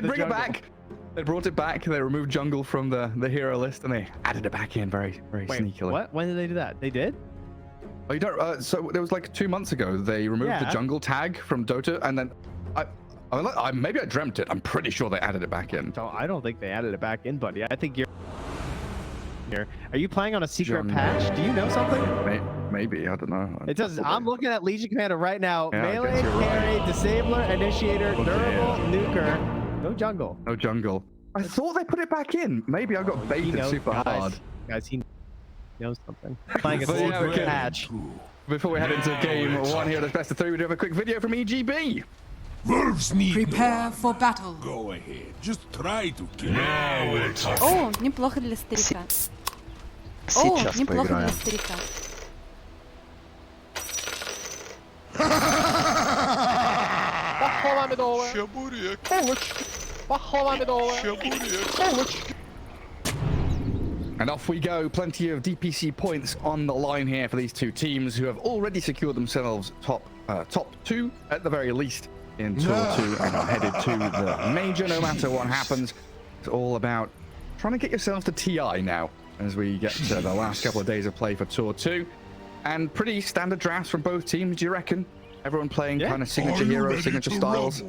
Bring it back. They brought it back. They removed jungle from the hero list and they added it back in very sneakily. What? When did they do that? They did? Oh, you don't. So there was like 2 months ago. They removed the jungle tag from Dota, and then maybe I dreamt it. I'm pretty sure they added it back in. No, I don't think they added it back in, buddy. I think you're here. Are you playing on a secret patch? Do you know something? Maybe, I don't know. It does. I'm looking at Legion Commander right now. Yeah, Melee, carry, disabler, initiator, durable, nuker. No jungle. No jungle. I thought they put it back in. Maybe I got baited super hard. Guys, he knows something. Playing a secret patch. Before we head into game 1 here at the best of 3, we do have a quick video from EGB. Wolves need Prepare for battle. Go ahead. Just try to kill. Now we're talking. О, неплохо для старика. О, неплохо для старика. And off we go. Plenty of DPC points on the line here for these two teams who have already secured themselves top 2 at the very least in Tour 2 and are headed to the major no matter what happens. It's all about trying to get yourself to TI now as we get to the last couple of days of play for Tour 2. And pretty standard drafts from both teams, do you reckon? Everyone playing kind of signature heroes, signature styles.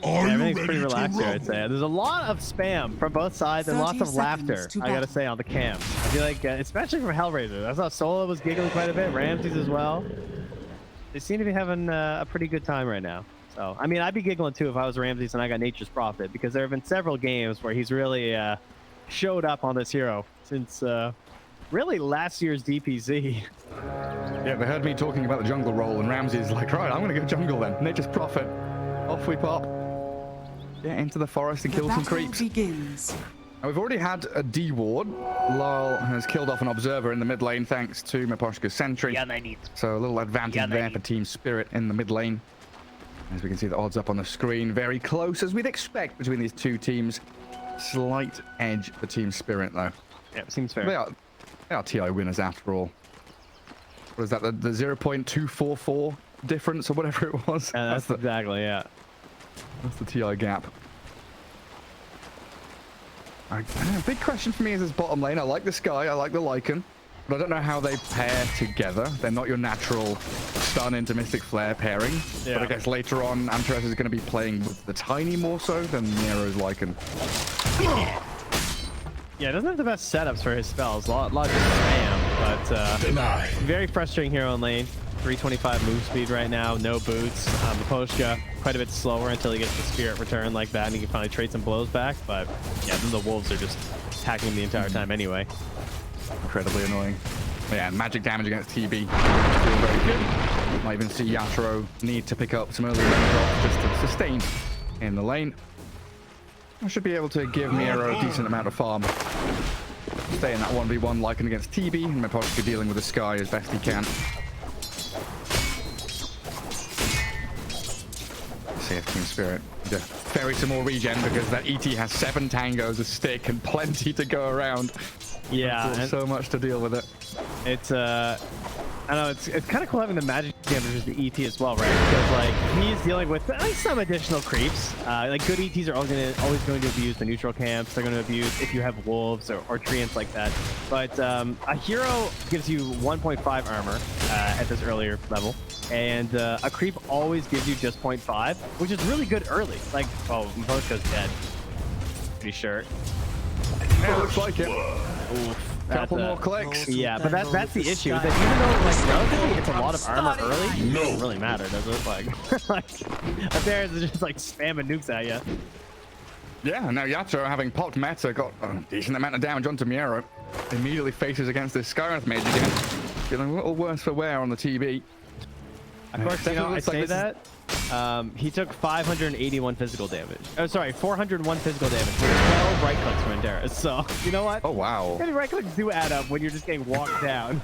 Everything's pretty relaxed here, I'd say. There's a lot of spam from both sides and lots of laughter, I gotta say, on the cam. I feel like, especially from Hellraisers. I saw Solo was giggling quite a bit, Ramses as well. They seem to be having a pretty good time right now. So, I mean, I'd be giggling too if I was Ramses and I got Nature's Prophet, because there have been several games where he's really showed up on this hero since really last year's DPC. Yeah, they heard me talking about the jungle role, and Ramsey's like, right, I'm gonna go jungle then. Nature's Prophet. Off we pop. Yeah, into the forest and kill some creeps. Begins. Now, we've already had a D ward. Lal has killed off an observer in the mid lane thanks to Meposhka's sentry. So a little advantage there for Team Spirit in the mid lane. As we can see the odds up on the screen, very close as we'd expect between these two teams. Slight edge for Team Spirit though. Yeah, seems fair. They are TI winners after all. What is that? The 0.244 difference or whatever it was? Yeah, that's exactly, yeah. That's the TI gap. Big question for me is this bottom lane. I like the Sky, I like the Lycan, but I don't know how they pair together. They're not your natural stun into Mystic Flare pairing. Yeah. But I guess later on, Antares is going to be playing with the Tiny more so than Nero's Lycan. Yeah, doesn't have the best setups for his spells. A lot of spam, but very frustrating hero in lane. 325 move speed right now, no boots. Meposhka quite a bit slower until he gets the spirit return like that, and he can finally trade some blows back. But yeah, then the wolves are just attacking him the entire time anyway. Incredibly annoying. But yeah, magic damage against TB. Still very good. Might even see Yatoro need to pick up some early lane drops just to sustain in the lane. I should be able to give Miro a decent amount of farm. Stay in that 1v1 Lycan against TB, and Meposhka dealing with the Sky as best he can. See if Team Spirit to ferry some more regen because that ET has 7 tangos, a stick, and plenty to go around. Yeah, and so much to deal with it. It's I know it's kind of cool having the magic damage as the ET as well, right? Because like he's dealing with like some additional creeps. Like good ETs are always going to abuse the neutral camps. They're going to abuse if you have wolves or treants like that. But a hero gives you 1.5 armor at this earlier level, and a creep always gives you just 0.5, which is really good early. Like, oh, Meposhka's dead. Pretty sure. Yeah, looks like it. Oof. Couple more clicks. Yeah, but that's the issue. That even though like relatively it's a lot of armor early, it doesn't really matter, does it? Like Affairs is just like spamming nukes at you. Yeah, now Yatoro, having popped meta, got a decent amount of damage onto Miero. Immediately faces against this Skyreth mage again. Feeling a little worse for wear on the TB. Of course, you know, I say that. He took 581 physical damage. Oh, sorry, 401 physical damage with 12 right clicks from Andaris. So, you know what? Oh, wow. Any right clicks do add up when you're just getting walked down.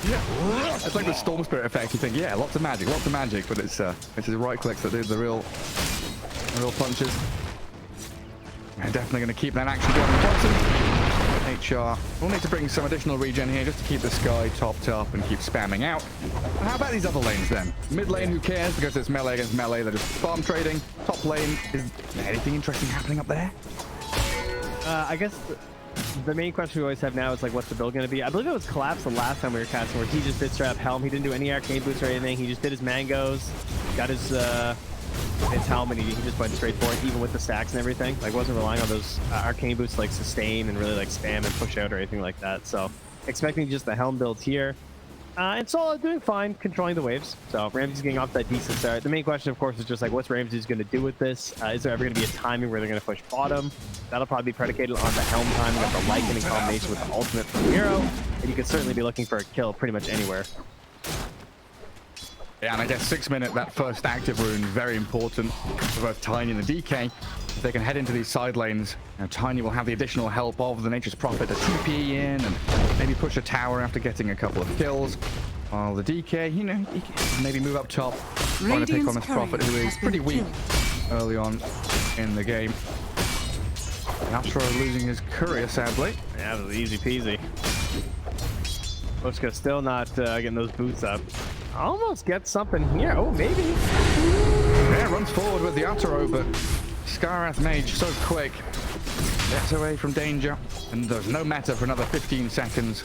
Yeah. It's like the Storm Spirit effect. You think, yeah, lots of magic, but it's his right clicks that do the real punches. They're definitely going to keep that action going. Johnson HR. We'll need to bring some additional regen here just to keep the sky topped up and keep spamming out. How about these other lanes then? Mid lane, who cares? Because it's melee against melee. They're just farm trading. Top lane, is there anything interesting happening up there? I guess the main question we always have now is like, what's the build going to be? I believe it was Collapse the last time we were casting, where he just did straight up Helm. He didn't do any arcane boots or anything. He just did his mangoes, got his Helm, and he just went straight for it, even with the stacks and everything. Like, wasn't relying on those arcane boots to like sustain and really like spam and push out or anything like that. So expecting just the Helm build here. And Solo doing fine, controlling the waves. So Ramsey's getting off that decent start. The main question, of course, is just like, what's Ramsey's going to do with this? Is there ever going to be a timing where they're going to push bottom? That'll probably be predicated on the Helm timing of the Lycan in combination with the ultimate from Eero. And you could certainly be looking for a kill pretty much anywhere. Yeah, and I guess 6 minute, that first active rune, very important for both Tiny and the DK. If they can head into these side lanes, Tiny will have the additional help of the Nature's Prophet to TP in and maybe push a tower after getting a couple of kills. While the DK, you know, he can maybe move up top, trying to pick on this Prophet, who is pretty weak early on in the game. Astro losing his courier, sadly. Yeah, it was easy peasy. Bochka still not getting those boots up. Almost get something here. Oh, maybe. Yeah, runs forward with the Ataro, but Skarath Mage so quick. Gets away from danger, and there's no meta for another 15 seconds.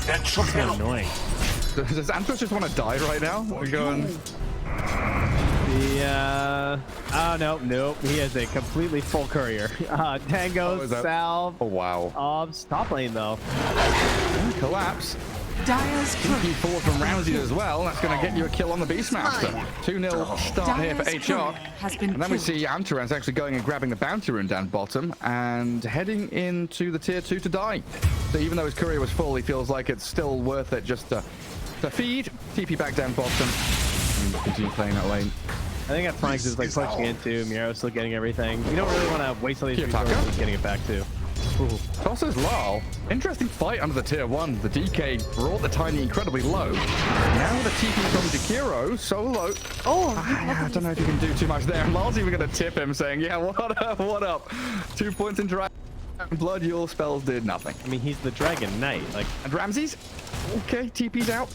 That's so annoying. Does Antros just want to die right now? We're going... Oh, no, nope. He has a completely full courier. Tango, Salve. Oh, wow. Obs. Top lane, though. Collapse. Sneaky forward from Ramsey as well. That's going to get you a kill on the Beastmaster. 2-0 start here for HR. And then we see Antaraz actually going and grabbing the bounty rune down bottom and heading into the tier 2 to die. So even though his courier was full, he feels like it's still worth it just to feed. TP back down bottom and continue playing that lane. I think that Franks is like pushing into. Miro's still getting everything. You don't really want to waste all these resources getting it back too. Ooh. Tosses Lal. Interesting fight under the tier 1. The DK brought the Tiny incredibly low. Now the TP from Dekiro, solo. Oh, I don't know if you can do too much there. Lal's even going to tip him saying, yeah, what up, what up? 2 points into Blood, your spells did nothing. I mean, he's the Dragon Knight. Like, and Ramses? Okay, TP's out.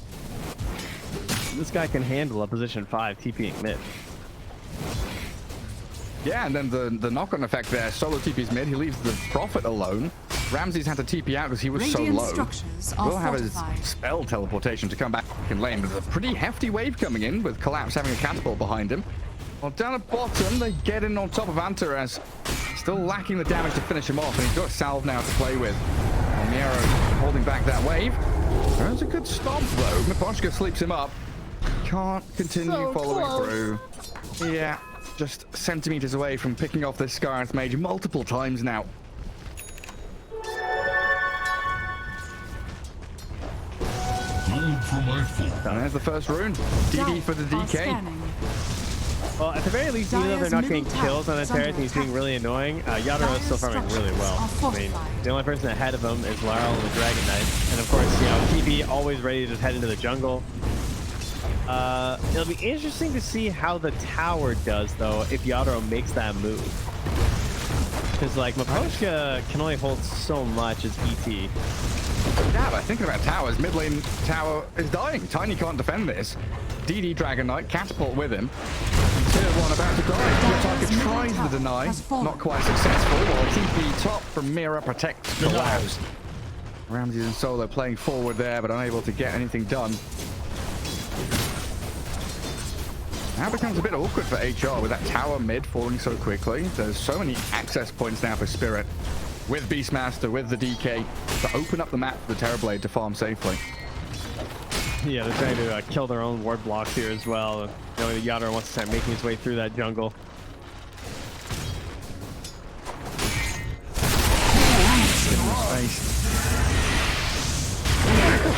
This guy can handle a position 5 TPing mid. Yeah, and then the knock-on effect there. Solo TP's mid. He leaves the Prophet alone. Ramses had to TP out because he was so low. We'll have his spell teleportation to come back in lane. There's a pretty hefty wave coming in with Collapse having a catapult behind him. Well, down at bottom, they get in on top of Antaraz. Still lacking the damage to finish him off, and he's got Salve now to play with. Miero holding back that wave. There's a good stomp, though. Miposhka sleeps him up. Can't continue following through. Yeah. Just centimeters away from picking off this Skarath Mage multiple times now. And there's the first rune. DD for the DK. Well, at the very least, even though they're not getting kills on Antares and he's being really annoying, Yadro is still farming really well. I mean, the only person ahead of him is Laral and the Dragon Knight. And of course, you know, TB always ready to just head into the jungle. It'll be interesting to see how the tower does, though, if Yadro makes that move. Because, like, Miposhka can only hold so much as ET. Yeah, but thinking about towers, mid lane tower is dying. Tiny can't defend this. DD Dragon Knight, catapult with him. Tier 1 about to die. Your target tries the deny, not quite successful, while TP top from Mira protects the Laos. Ramses and Solo playing forward there, but unable to get anything done. Now becomes a bit awkward for HR with that tower mid falling so quickly. There's so many access points now for Spirit with Beastmaster, with the DK to open up the map for the Terrorblade to farm safely. Yeah, they're trying to kill their own ward blocks here as well. Knowing that Yadro wants to start making his way through that jungle.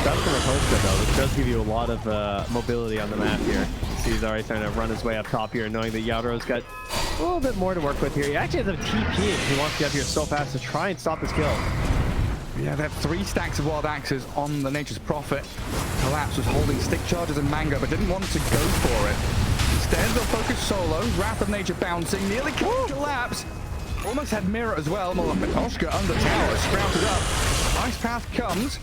That's from Miposhka, though. This does give you a lot of mobility on the map here. See, he's already trying to run his way up top here, knowing that Yadro's got a little bit more to work with here. He actually has a TP if he wants to get up here so fast to try and stop this kill. Yeah, they have 3 stacks of Wild Axes on the Nature's Prophet. Collapse was holding stick charges and Mango, but didn't want to go for it. Instead, they'll focus Solo. Wrath of Nature bouncing, nearly killed Collapse. Almost had mirror as well. Matoshka under tower, sprouted up. Ice path comes,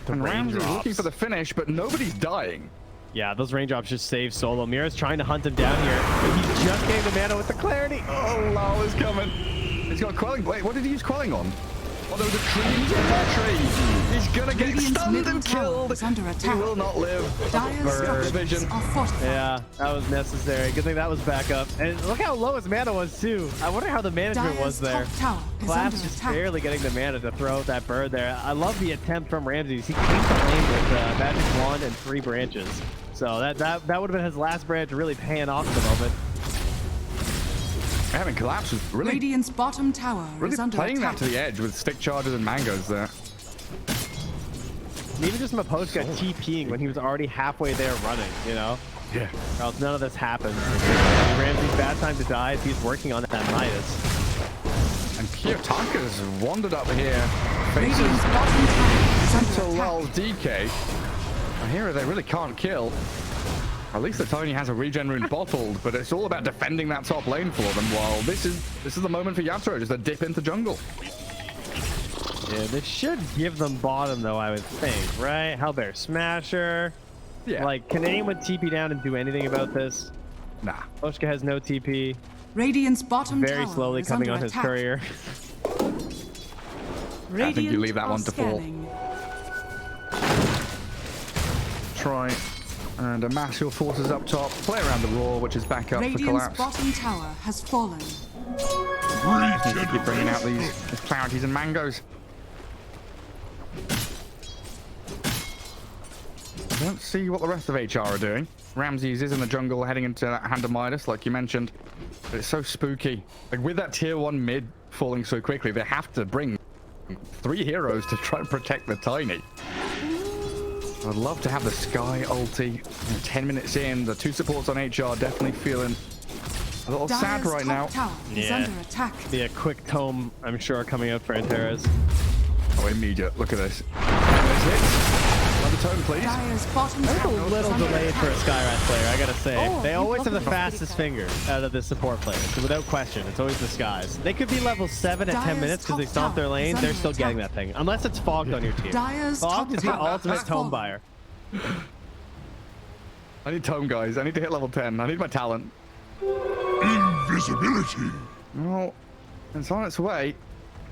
and Ramsey's looking for the finish, but nobody's dying. Yeah, those raindrops just save Solo. Mira's trying to hunt him down here, but he's just getting the mana with the clarity. Oh, Lal is coming. He's got quelling. Wait, what did he use quelling on? Oh, there was a tree. He's in that tree. He's gonna get stunned and killed. He will not live. Dire's Vision. are fortified. Yeah, that was necessary. Good thing that was back up. And look how low his mana was too. I wonder how the management was there. Claps just barely getting the mana to throw out that bird there. I love the attempt from Ramses. He came to lane with Magic Wand and 3 branches. So that would have been his last branch, really paying off at the moment. Having collapse was really, Radiant's bottom tower really is under playing attack. that to the edge with stick charges and mangoes there. Even just Maposka TPing when he was already halfway there running, you know? Yeah. Or else none of this happens. Ramsey's bad time to die if he's working on that Midas. And Kiyotaka's wandered up here. Radiant's Faces bottom tower is into under Lul's attack. DK. And here they really can't kill. At least the Tiny has a regen rune bottled, but it's all about defending that top lane for them. While this is the moment for Yasuo just to dip into jungle. Yeah, this should give them bottom though, I would think, right? Hellbear Smasher. Yeah. Like, can anyone TP down and do anything about this? Nah. Oshka has no TP. Radiant's bottom Very tower slowly is coming under on his attack. courier. I think you leave that Radiant one are to fall. scanning. Try and amass your forces up top. Play around the roar, which is back up for Radiant's collapse. bottom tower has fallen. Keep bringing out these clarities and mangoes. I don't see what the rest of HR are doing. Ramses is in the jungle heading into that hand of Midas, like you mentioned. But it's so spooky. Like with that tier 1 mid falling so quickly, they have to bring 3 heroes to try and protect the Tiny. I'd love to have the Sky ulti. 10 minutes in, the 2 supports on HR definitely feeling a little sad Dire's right top now. tower is Yeah. under attack. Be a quick tome, I'm sure, coming up for Antares. Oh, immediate. Look at this. There's it. Another tone, please. Dire's bottom That's a tower is little under delayed for a attack. Skyrise player, I gotta say. Oh, They you always have the blocked it. fastest finger out of the support players, so without question, it's always the Skies. They could be level 7 at 10 Dire's minutes because they top stomp their tower is lane, they're under still getting attack. that thing. Unless it's fogged on your team. Dire's Fogged top is the tower ultimate has tome fallen. buyer. I need tome, guys. I need to hit level 10. I need my talent. Invisibility. Well, it's on its way.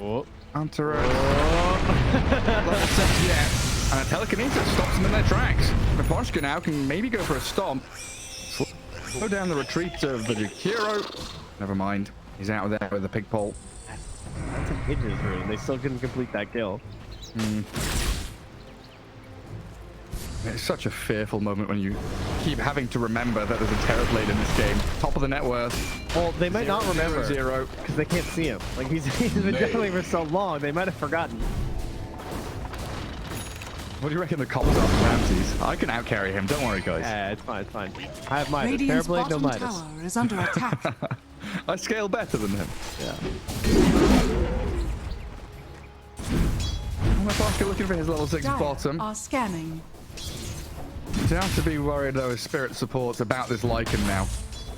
Oh. Antares. Level 6 yet. And a telekinesis stops them in their tracks. Maposhka now can maybe go for a stomp. Slow down the retreat of the Jakiro. Never mind. He's out there with the pig pole. That's an Idris rune. They still couldn't complete that kill. It's such a fearful moment when you keep having to remember that there's a Terra blade in this game. Top of the net worth. Well, they might not remember. 0-0. Because they can't see him. Like, he's been juggling for so long, they might have forgotten. What do you reckon the comms are for Ramses? I can outcarry him. Don't worry, guys. Yeah, it's fine, it's fine. I have Midas. Radiant's Terrorblade, no bottom Midas. tower is under attack. I scale better than him. Yeah. Maposhka looking for his level 6 Dire bottom. are scanning. Don't have to be worried though, as Spirit supports about this Lycan now.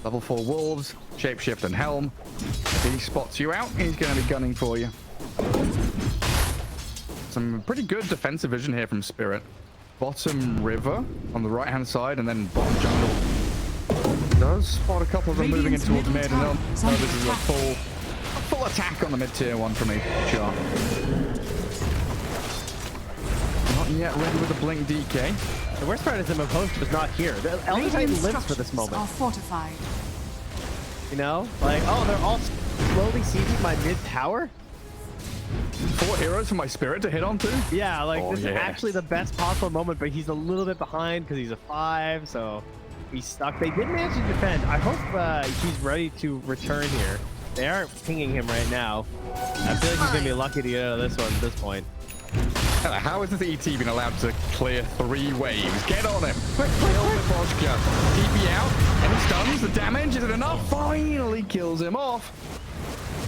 Level 4 Wolves, Shapeshift and Helm. If he spots you out, he's going to be gunning for you. Some pretty good defensive vision here from Spirit. Bottom river on the right hand side and then bottom jungle. Does spot a couple of them moving in Radiant's towards middle mid and tower then is no, under this is a attack. full attack on the mid tier 1 from HR. Not yet ready with a blink DK. The worst part is that Mapost was not here. The Elder Titan Radiant lives for this structures moment. are fortified. You know? Like, oh, they're all slowly sieging my mid tower? 4 heroes for my Spirit to hit onto? Yeah, like, Oh, this yeah. is actually the best possible moment, but he's a little bit behind because he's a 5, so he's stuck. They did manage to defend. I hope he's ready to return here. They aren't pinging him right now. I feel like he's going to be lucky to get out of this one at this point. How is this ET been allowed to clear 3 waves? Get on him! Quick, kill Maposhka. TP out. Any stuns? The damage? Is it enough? Finally kills him off.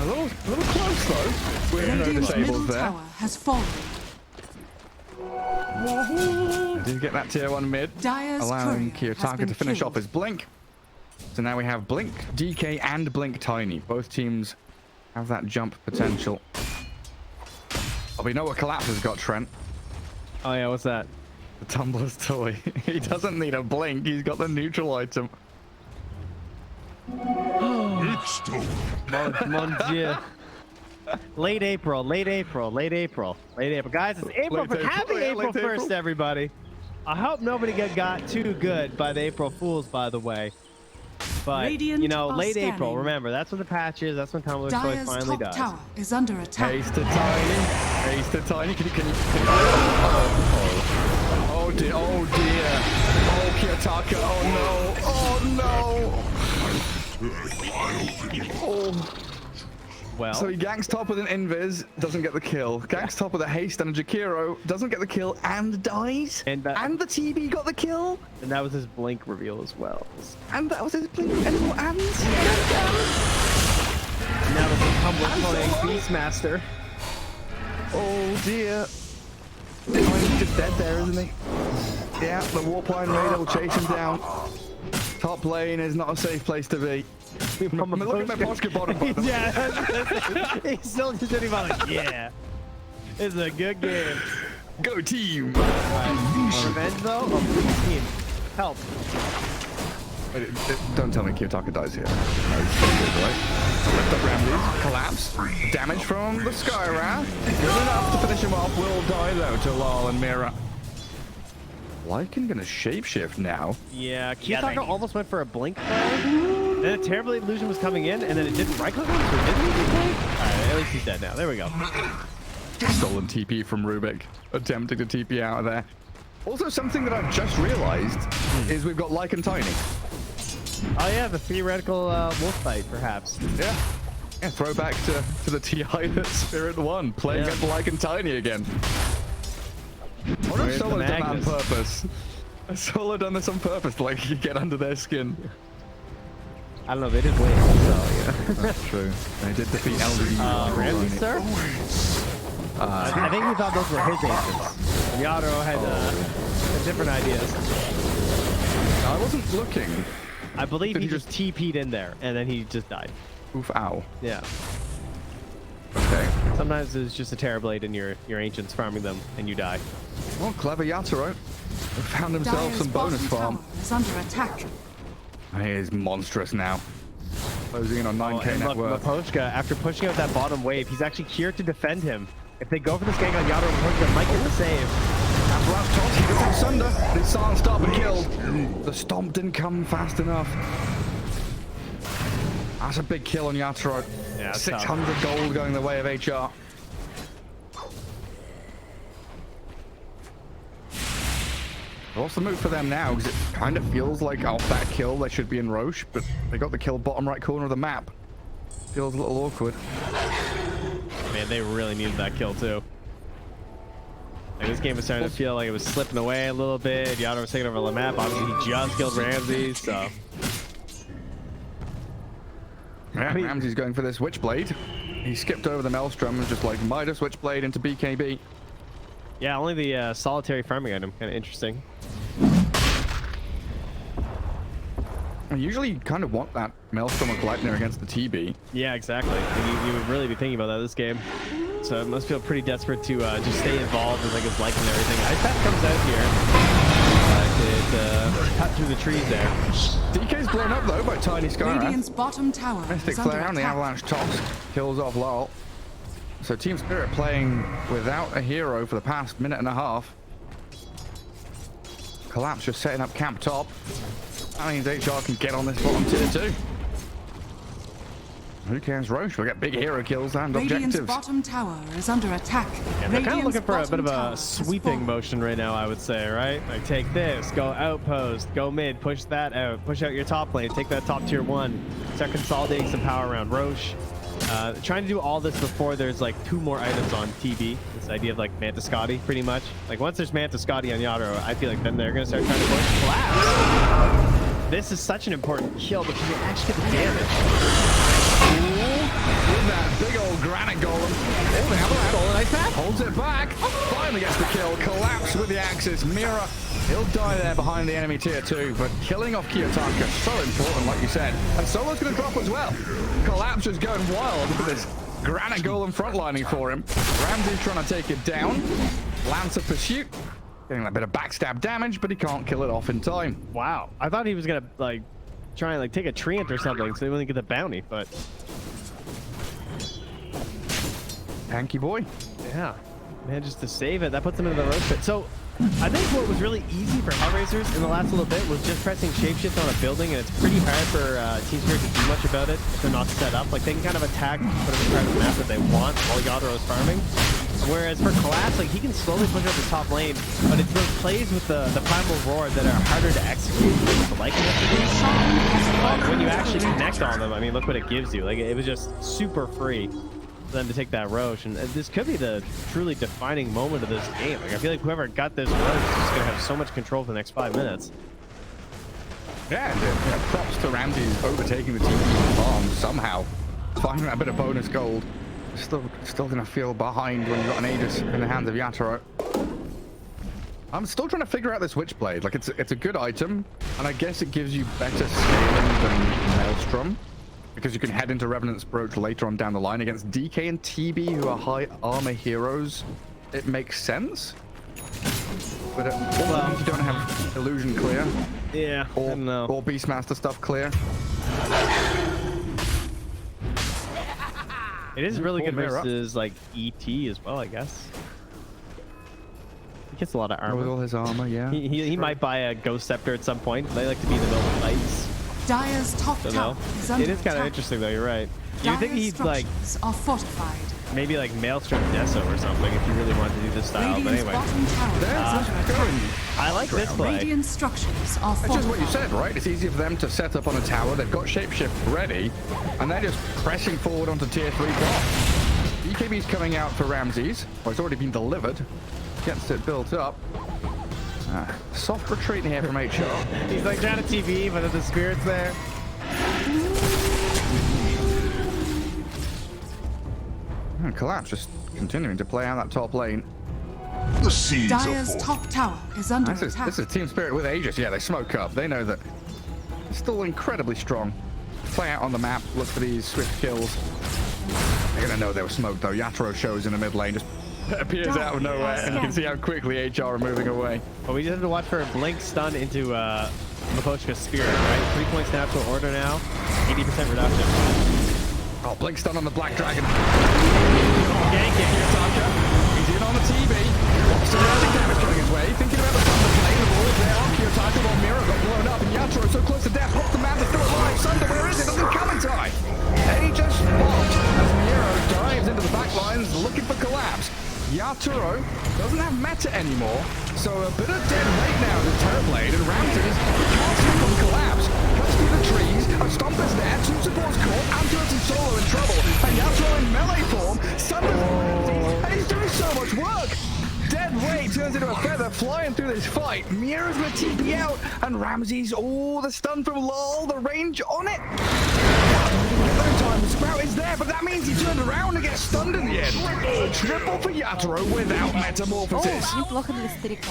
A little close though. We're no Radiant's disables middle there. tower has fallen. I did get that tier 1 mid, Dire's allowing courier has Kiyotaka been to finish killed. off his blink. So now we have blink DK and blink Tiny. Both teams have that jump potential. Oh, we know what Collapse has got, Trent. Oh yeah, what's that? The Tumbler's toy. He doesn't need a blink. He's got the neutral item. Mon Dieu. Late April. Guys, it's April. Happy April 1st, everybody. I hope nobody got too good by the April Fools, by the way. But, you know, late April, remember, that's when the patch is. That's when Tumbler's toy finally dies. Tower is under attack. Haste to Tiny. Haste to Tiny. Can you... Oh dear. Oh dear. Oh, Kiyotaka. Oh no. Oh no. Well, So he ganks top with an invis, doesn't get the kill. Ganks top with a haste and a Jakiro, doesn't get the kill and dies. And the TB got the kill. and that was his blink reveal as well. And that was his blink. And Now the Tumbler playing Beastmaster. oh dear. Oh, he's just dead there, isn't he? Yeah, the Warpline Raider will chase him down. Top lane is not a safe place to be. Look at my Poshka bottom button. Yeah, he's still just sitting by like, yeah. It's a good game. Go team. Revenge though? Oh, please, team. Help. Don't tell me Kiyotaka dies here. No, he's so good, right? Lift up Ramsey. Collapse. Damage from the Sky Wrath. Good enough to finish him off. Will die though to Lal and Mira. Lycan gonna shapeshift now. Yeah, Kiyotaka almost went for a blink though. Then a terrible illusion was coming in, and then it didn't right click him, so it didn't even blink. Alright, at least he's dead now. There we go. Stolen TP from Rubik. Attempting to TP out of there. Also, something that I've just realized is we've got Lycan Tiny. Oh yeah, the theoretical wolf fight, perhaps. Yeah. Yeah, throwback to the TI that Spirit won. Playing against Lycan Tiny again. I wonder if Solo done that on purpose. Solo done this on purpose, like you get under their skin. I don't know, they did win, so yeah. That's true. They did defeat LDD. Ramsey, sir? I think he thought those were his answers. Yaro had different ideas. I wasn't looking. I believe he just TP'd in there, and then he just died. Oof, ow. Yeah. Okay. Sometimes it's just a Terrorblade and your ancients farming them, and you die. Well, clever Yatoro. Found himself Dire's some bonus bottom farm. tower is under attack. He is monstrous now. Closing in on 9k And net look, worth. Maposhka, after pushing out that bottom wave, he's actually here to defend him. If they go for this gank on Yaro, Maposhka might get the save. And last toss, he gets Sunder. His silent stop and killed. The stomp didn't come fast enough. That's a big kill on Yatoro. Yeah, 600 gold going the way of HR. What's the move for them now? Because it kind of feels like off that kill they should be in Roche, but they got the kill bottom right corner of the map. Feels a little awkward. Man, they really needed that kill too. Like, this game was starting to feel like it was slipping away a little bit. Yaro was taking over the map. Obviously, he just killed Ramsey, so. Yeah, Ramsey's going for this Witchblade. He skipped over the Maelstrom and just like Midas Witchblade into BKB. Yeah, only the solitary farming item. Kind of interesting. I usually kind of want that Maelstrom or Gleipnir against the TB. Yeah, exactly. You would really be thinking about that this game. So it must feel pretty desperate to just stay involved with like his liking and everything. Ice Path comes out here. Cut through the trees there. DK's blown up though by Tiny Skyrath. Radiant's bottom tower Mystic is under Flare on the attack. Avalanche toss. Kills off Lal. So Team Spirit playing without a hero for the past minute and a half. Collapse just setting up camp top. That means HR can get on this bottom tier too. Who cares? Roche will get big hero kills and Radiant's objectives. bottom tower is under attack. Yeah, they're kind of looking for a bit of bottom tower a has sweeping fallen. motion right now, I would say, right? Like, take this, go outpost, go mid, push that out, push out your top lane, take that top tier 1, start consolidating some power around Roche. Trying to do all this before there's like 2 more items on TB. This idea of like Manta Scotty, pretty much. Like once there's Manta Scotty on Yadro, I feel like then they're gonna start trying to push Collapse. This is such an important kill because you can actually get the damage. With that big old granite golem. Oh, the Avalanche holds it back. Finally gets the kill. Collapse with the Axis. Mira, he'll die there behind the enemy tier 2, but killing off Kiyotaka so important, like you said. And Solo's going to drop as well. Collapse is going wild with this Granite Golem frontlining for him. Ramsey's trying to take it down. Lancer pursuit. Getting that bit of backstab damage, but he can't kill it off in time. Wow. I thought he was gonna like try and like take a treant or something so he wouldn't get the bounty, but Tanky boy. yeah, manages to save it. That puts him into the roast pit. So I think what was really easy for Hellraisers in the last little bit was just pressing shapeshift on a building, and it's pretty hard for Team Spirit to do much about it if they're not set up. Like they can kind of attack whatever part of the map that they want while Yatoro is farming. Whereas for Collapse, like he can slowly push up the top lane, but it's those plays with the primal roar that are harder to execute with the liking of the But when you actually connect on them, I mean, look what it gives you. Like it was just super free for them to take that Roche, and this could be the truly defining moment of this game. Like I feel like whoever got this Roche is just gonna have so much control for the next 5 minutes. Yeah, and props to Ramsey overtaking the team farm somehow, finding that bit of bonus gold. Still gonna feel behind when you've got an Aegis in the hands of Yatoro. I'm still trying to figure out this Witchblade. Like it's a good item, and I guess it gives you better scaling than Maelstrom, because you can head into Revenant's Brooch later on down the line against DK and TB, who are high armor heroes. It makes sense, but if you don't have Illusion clear, Yeah, I don't know. or Beastmaster stuff clear. It is really good Mirror. versus like ET as well, I guess. He gets a lot of With armor. all his armor, yeah. He might buy a Ghost Scepter at some point. They like to be in the middle of fights. Dire's top So tower no. is under It is kind of attack. interesting though, you're right. You Dire's think he'd like structures are fortified. maybe like Maelstrom Deso or something if you really wanted to do this style, but Radiant's anyway. bottom tower is That's under attack. I like this play. Radiant structures are It's fortified. just what you said, right? It's easier for them to set up on a tower. They've got shapeshift ready, and they're just pressing forward onto tier 3 top. BKB's coming out for Ramses. Well, it's already been delivered. Gets it built up. Soft retreat here from HR. He's like trying to TV, but the spirit's there. Collapse just continuing to play out that top lane. The seeds are Dire's formed. top tower is under This attack. is Team Spirit with Aegis. Yeah, they smoke up. They know that it's still incredibly strong. Play out on the map. Look for these swift kills. They're gonna know they were smoked though. Yatoro shows in the mid lane, just appears out of nowhere, and you can see how quickly HR are moving away. But we just have to watch for a blink stun into Mapochka's spirit, right? 3 points natural order now, 80% reduction. Oh, blink stun on the Black Dragon. Gank it. Kiyotaka, he's in on the TV. Surrounding damage coming his way. Thinking about the Thunder play. The ball is there on Kiyotaka while Mira got blown up, and Yatoro so close to death. Pops the man, still alive. Thunder, where is it? Doesn't come in time. Aegis spot as Mira dives into the back lines looking for Collapse. Yatoro doesn't have meta anymore, so a bit of dead weight now to Terrorblade, and Ramses can't stop on Collapse. Cuts through the trees, a stomp is there, 2 supports caught, Anturas and Solo in trouble, and Yatoro in melee form, Sunders and he's doing so much work! Dead weight turns into a feather flying through this fight. Mira's gonna TP out, and Ramses, oh, the stun from LOL, the range on it. No time, the Sprout is there, but that means he turned around and gets stunned in the end. Triple for Yatoro without Metamorphosis. Неплохо для старика.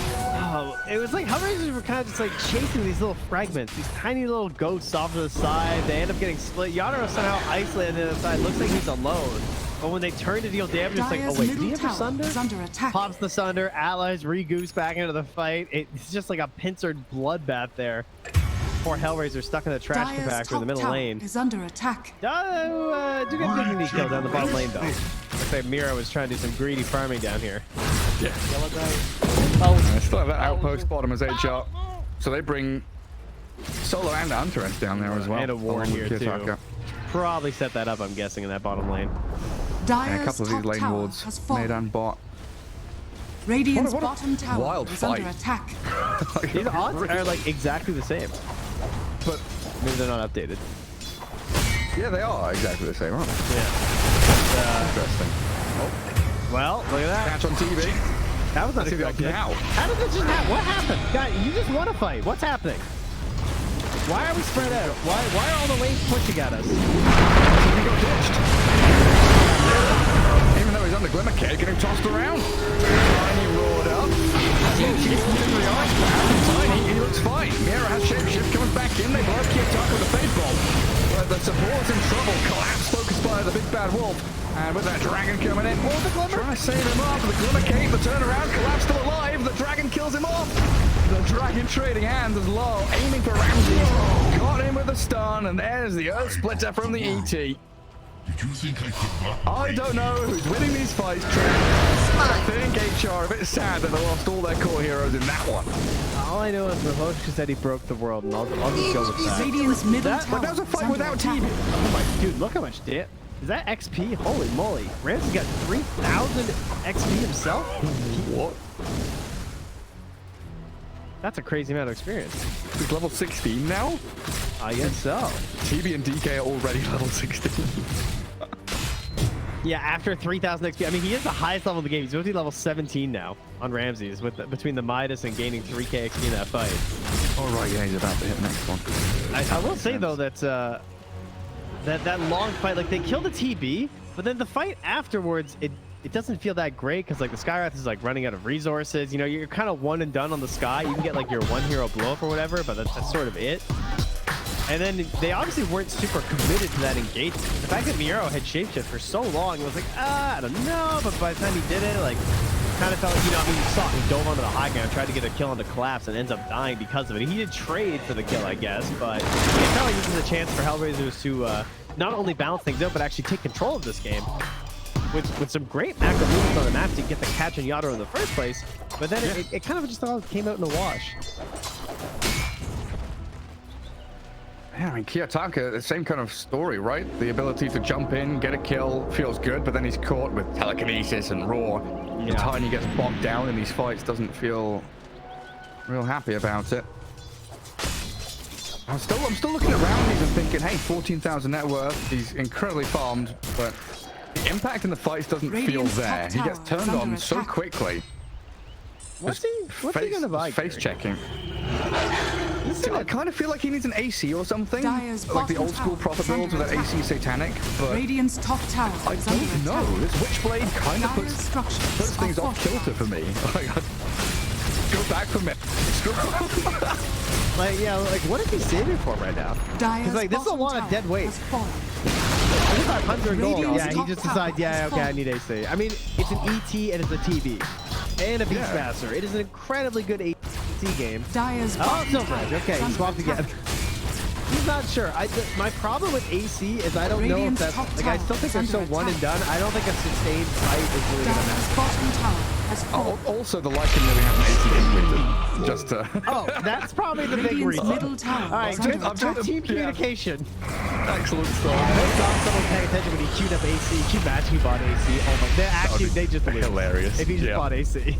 Oh, it was like Hellraisers were kind of just like chasing these little fragments, these tiny little ghosts off to the side. They end up getting split. Yatoro somehow isolated to the side. Looks like he's alone. But when they turn to deal damage, it's like, oh Dire's wait, did he middle have the tower Sunder? is under attack. Pops the Sunder, allies re-goose back into the fight. It's just like a pincered bloodbath there. Poor Hellraiser stuck in the trash Dire's compactor in top the middle tower lane. is under attack. Do get dignity kill down the bottom lane though. Looks like Mira was trying to do some greedy farming down here. Yeah. I still have that outpost bottom as HR. So they bring Solo and Antares down there as well. And a Warren along with here too. Kiyotaka. Probably set that up, I'm guessing, in that bottom lane. And Dire's a couple of these top lane tower wards has made fallen. and bot. Radiant's What a bottom tower wild is fight. under attack. These odds are like exactly the same, but maybe they're not updated. Yeah, they are exactly the same, aren't they? Yeah. Interesting. Well, look at that. Catch on TV. That was Let's see unexpected. that now. How did this just happen? What happened? Guy, you just won a fight. What's happening? Why are we spread out? Why are all the waves pushing at us? He got ditched. Even though he's on the Glimmer Cave, getting tossed around. Tiny roared up. Tiny, he looks fine. Mira has shapeshift, comes back in. They blow Kiyotaka with the Faceoff. But the support's in trouble. Collapse focused by the big bad wolf. himself. And with that dragon coming in, the Glimmer trying to save him off. The Glimmer Cape, the turnaround, collapse still alive. The dragon kills him off. The dragon trading hands as low, aiming for Ramses. Got him with a stun, and there's the Earth Splitter from the ET. Did you think I could block I don't know who's winning these fights, Trent. I think HR are a bit sad that they lost all their core heroes in that one. All I know is Rahoshka said he broke the world, and I'll just go with that. Radiant's middle tower. But that was a fight is without under team. attack. Oh my, dude, look how much damage. Is that XP? Holy moly. Ramsey's got 3,000 XP himself? What? That's a crazy amount of experience. He's level 16 now? I guess so. TB and DK are already level 16. Yeah, after 3,000 XP. I mean, he is the highest level in the game. He's supposed to be level 17 now on Ramses between the Midas and gaining 3k XP in that fight. All right, yeah, he's about to hit the next one. I will say, though, that that long fight, like, they killed the TB, but then the fight afterwards, it doesn't feel that great because, like, the Skywrath is, like, running out of resources. You know, you're kind of one and done on the Sky. You can get, like, your one hero blow up or whatever, but that's sort of it. And then they obviously weren't super committed to that engagement. The fact that Miro had shapeshift for so long, it was like, I don't know. But by the time he did it, like, kind of felt like, you know, I mean, you saw he dove onto the high ground, tried to get a kill on the collapse, and ends up dying because of it. He did trade for the kill, I guess, but it felt like this is a chance for Hellraisers to not only balance things out, but actually take control of this game. With some great macro movements on the map to get the catch on Yatoro in the first place, but then it kind of just all came out in the wash. Yeah, I mean, Kiyotaka, the same kind of story, right? The ability to jump in, get a kill, feels good, but then he's caught with telekinesis and raw. The time he gets bogged down in these fights doesn't feel real happy about it. I'm still looking at Roundies and thinking, hey, 14,000 net worth, he's incredibly farmed, but the impact in the fights doesn't feel there. He gets turned on so quickly. What's he gonna buy? Face checking. I kind of feel like he needs an AC or something, Dyer's like the bottom old school tower prophet is under builds with that attack. AC satanic, but Radiant's top tower I is under don't know. attack. This Witchblade kind of Dyer's puts structures things are off kilter for me. Like, go back from it. Like, yeah, like, what is he saving for right now? Dyer's like, this is a bottom lot of tower dead weight. has fallen. 500 gold. Radiant's Yeah, he top just tower decides, yeah, is okay, I fallen. need AC. I mean, it's an ET and it's a TB. And a Beastmaster. It is an incredibly good AC game. Dyer's Oh, bottom Silver tower Edge. Okay, is he under swapped attack. again. He's not sure. My problem with AC is I don't know if Radiant's that's... top Like, I tower still think is they're so under one and attack. done. I don't think a sustained fight is really going to Dyer's matter. bottom tower has fallen. Also, the Lycan nearly have an AC completed. Just to... Oh, that's probably the big Radiant's reason. middle tower All right, is under good attack. team communication. Excellent I stuff. hope not someone paying attention when he queued up AC. Can you imagine he bought AC? Oh my, they just lose. hilarious. If he just Yeah. bought AC.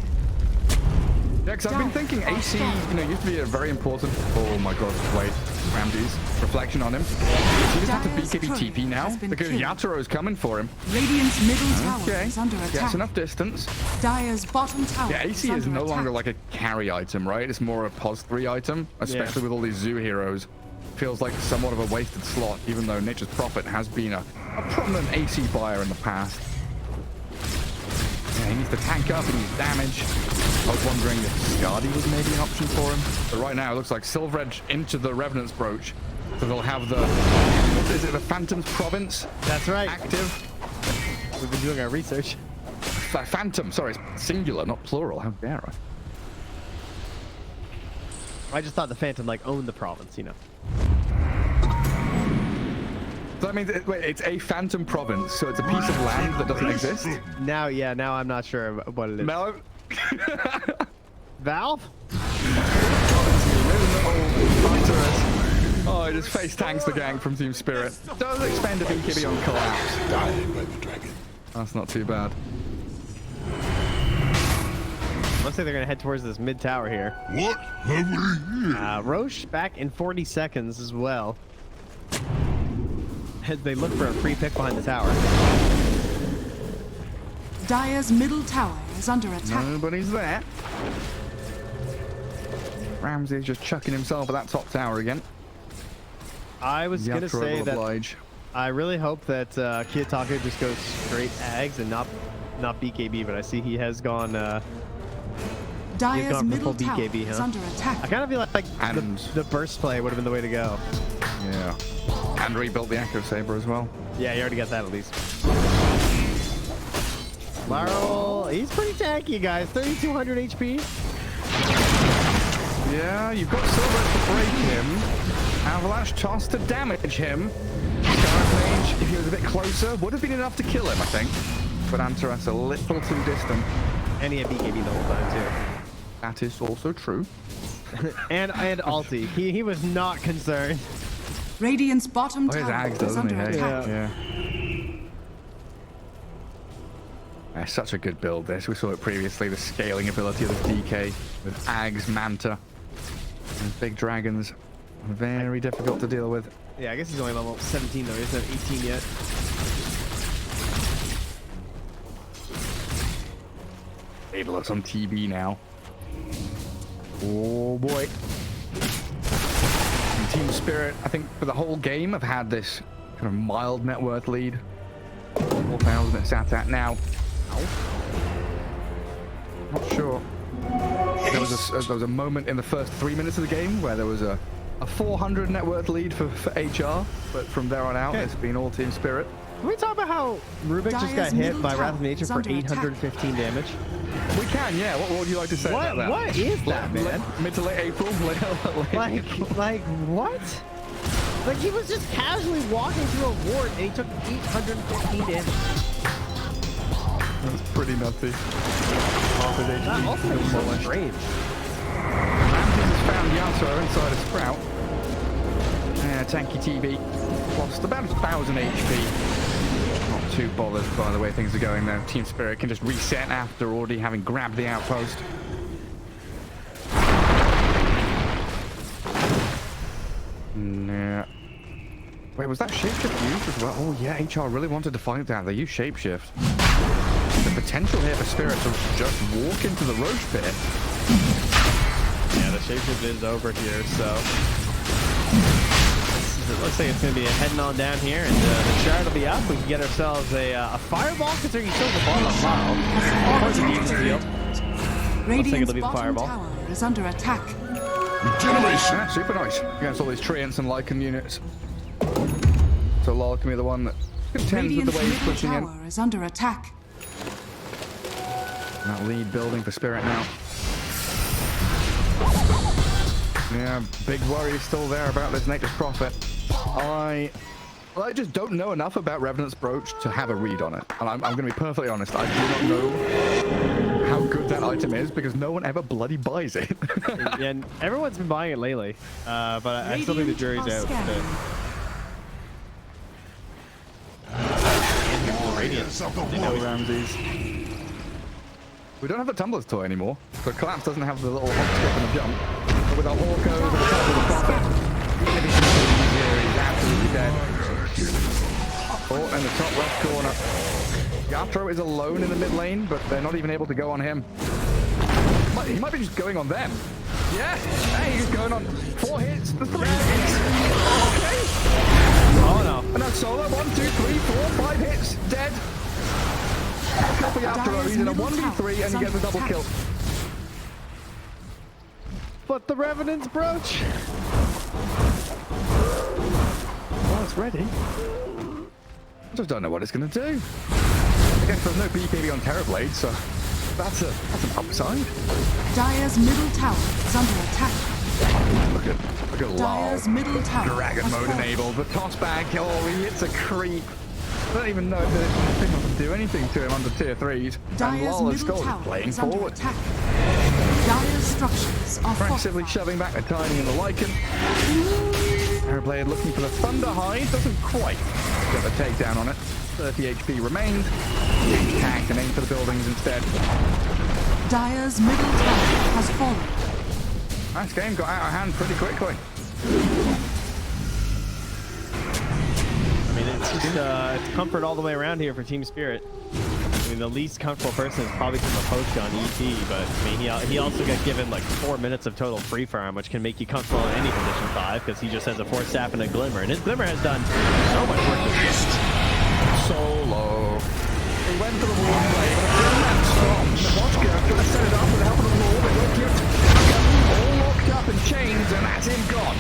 Yeah, because I've been thinking AC, you know, used to be a very important. Oh my God, wait, Ramses, reflection on him. He just have to Dyer's BKB turret TP now has been because killed. Yatoro's coming for him. Radiant's middle tower Okay, is under gets attack. enough distance. Dyer's bottom tower Yeah, AC is under no longer attack. like a carry item, right? It's more a pos 3 item, especially with all these zoo heroes. Feels like somewhat of a wasted slot, even though Nature's Prophet has been a prominent AC buyer in the past. Yeah, he needs to tank up, he needs damage. I was wondering if Skadi was maybe an option for him. But right now, it looks like Silver Edge into the Revenant's Brooch. So they'll have the... What is it? The Phantom's Province? That's right. Active. We've been doing our research. Phantom, sorry, it's singular, not plural. How dare I? I just thought the Phantom, like, owned the province, you know. So that means it's a Phantom Province, so it's a piece of land that doesn't exist. Now I'm not sure what it is. No. Valve? Oh, he just face tanks the gang from Team Spirit. Does expend a BKB on collapse. dying by the dragon. That's not too bad. Looks like they're gonna head towards this mid tower here. What have we here? Roche back in 40 seconds as well. As they look for a free pick behind the tower. Dyer's middle tower is under attack. Nobody's there. Ramsey's just chucking himself at that top tower again. I was gonna Yatoro say will that oblige. I really hope that Kiyotaka just goes straight Ags and not BKB, but I see he has gone. Dyer's gone for middle full tower BKB, is huh? under attack. I kind of feel like And- the burst play would have been the way to go. Yeah. And rebuilt the Echo Saber as well. Yeah, you already got that at least. Laurel, he's pretty tanky, guys. 3,200 HP. Yeah, you've got Silver to break him. Avalanche toss to damage him. Scarab Mage, if he was a bit closer, would have been enough to kill him, I think. But Antaras a little too distant. And he had BKB the whole time, too. That is also true. and ulti. He was not concerned. Radiant's bottom Oh, his tower Ags, is doesn't he? under Hey? attack. Yeah. Yeah, such a good build, this. We saw it previously, the scaling ability of this DK with Ags, Manta, and big dragons. Very difficult to deal with. Yeah, I guess he's only level 17, though. He doesn't have 18 yet. Ableus on TB now. Oh boy. And Team Spirit, I think for the whole game, have had this kind of mild net worth lead. 4,000 it's sat at now. Not sure. There was a moment in the first 3 minutes of the game where there was a 400 net worth lead for HR, but from there on out, it's been all Team Spirit. Can we talk about how Rubik just got hit by Wrath of Nature for 815 damage? We can, yeah. What would you like to say about that? What is that, man? Mid to late April? Like what? Like he was just casually walking through a ward and he took 815 damage. That's pretty nutty. Half his HP. That also makes so much range. Ramses has found Yasuo inside a Sprout. Tanky TV lost about 1,000 HP. Not too bothered by the way things are going there. Team Spirit can just reset after already having grabbed the outpost. Yeah. Wait, was that shapeshift used as well? Oh yeah, HR really wanted to fight that. They used shapeshift. The potential here for Spirit to just walk into the Roche pit. Yeah, the shapeshift is over here, so it looks like it's going to be heading on down here, and the shard will be up. We can get ourselves a fireball, considering he's still the bottom of Mile. Of course, he needs the field. Radiant's it'll be the bottom fireball. tower is under attack. Regeneration. Yeah, super nice against all these Treants and Lycan units. So Lol can be the one that contends with the Radiant's way he's middle pushing in. tower is under attack. That lead building for Spirit now. Yeah, big worry still there about this Nature's Prophet. I just don't know enough about Revenant's Brooch to have a read on it. And I'm going to be perfectly honest, I do not know how good that item is because no one ever bloody buys it. Yeah, and everyone's been buying it lately, but I still think the jury's out. No Ramses. We don't have the Tumbler's toy anymore, but Collapse doesn't have the little hop, skip, and a jump. But with our Orco over the top of the Prophet, even if he's easier, he's absolutely dead. Oh, in the top left corner. Yatro is alone in the mid lane, but they're not even able to go on him. He might be just going on them. Yeah, hey, he's going on 4 hits, the 3 hits. Okay. Oh no. And that's solo. 1, 2, 3, 4, 5 hits. Dead. Copy Yatro. He's in a 1v3 and he gets a double kill. But the Revenant's Brooch. Well, it's ready. I just don't know what it's going to do. I guess there's no BKB on Terrorblade, so that's an upside. Dire's middle tower is under attack. Look at Dire's Lol. middle tower Dragon has mode fallen. enabled. The toss back. Oh, he hits a creep. I don't even know if they can do anything to him under tier 3s. And Dire's Lol is middle still tower playing is under forward. attack. Dire's structures are Aggressively fortified. shoving back the Tiny and the Lycan. Terrorblade looking for the Thunder Hide. Doesn't quite get the takedown on it. 30 HP remains. Tagged and aim for the buildings instead. Dire's middle tower has fallen. This game got out of hand pretty quickly. I mean, it's just it's comfort all the way around here for Team Spirit. I mean, the least comfortable person is probably from a poach on ET, but I mean, he also got given like 4 minutes of total free farm, which can make you comfortable in any position 5 because he just has a 4 staff and a Glimmer, and his Glimmer has done so much work this game. Solo. He went for the wall play, but a man strong. The Vodka going to set it up with the help of the wall. They got it. All locked up in chains, and that's him gone.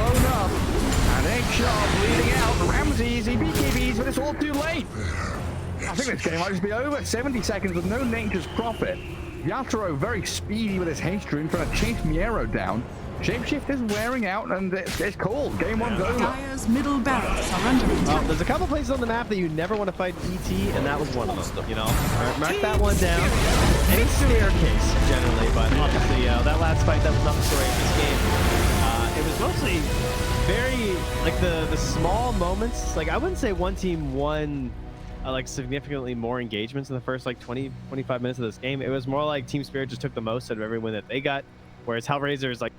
Blown up. And Egg Sharp bleeding out. Ramses, he BKBs, but it's all too late. I think this game might just be over. 70 seconds with no Nature's Prophet. Yatoro very speedy with his haste rune, trying to chase Miero down. Shapeshift is wearing out, and it's called. Game one's over. Dire's middle barracks are under attack. There's a couple places on the map that you never want to fight ET, and that was one of them. You know, mark that one down. Any staircase generally, but obviously that last fight, that was not the story of this game. It was mostly very like the small moments. Like I wouldn't say one team won like significantly more engagements in the first like 20-25 minutes of this game. It was more like Team Spirit just took the most out of every win that they got, whereas Hellraisers like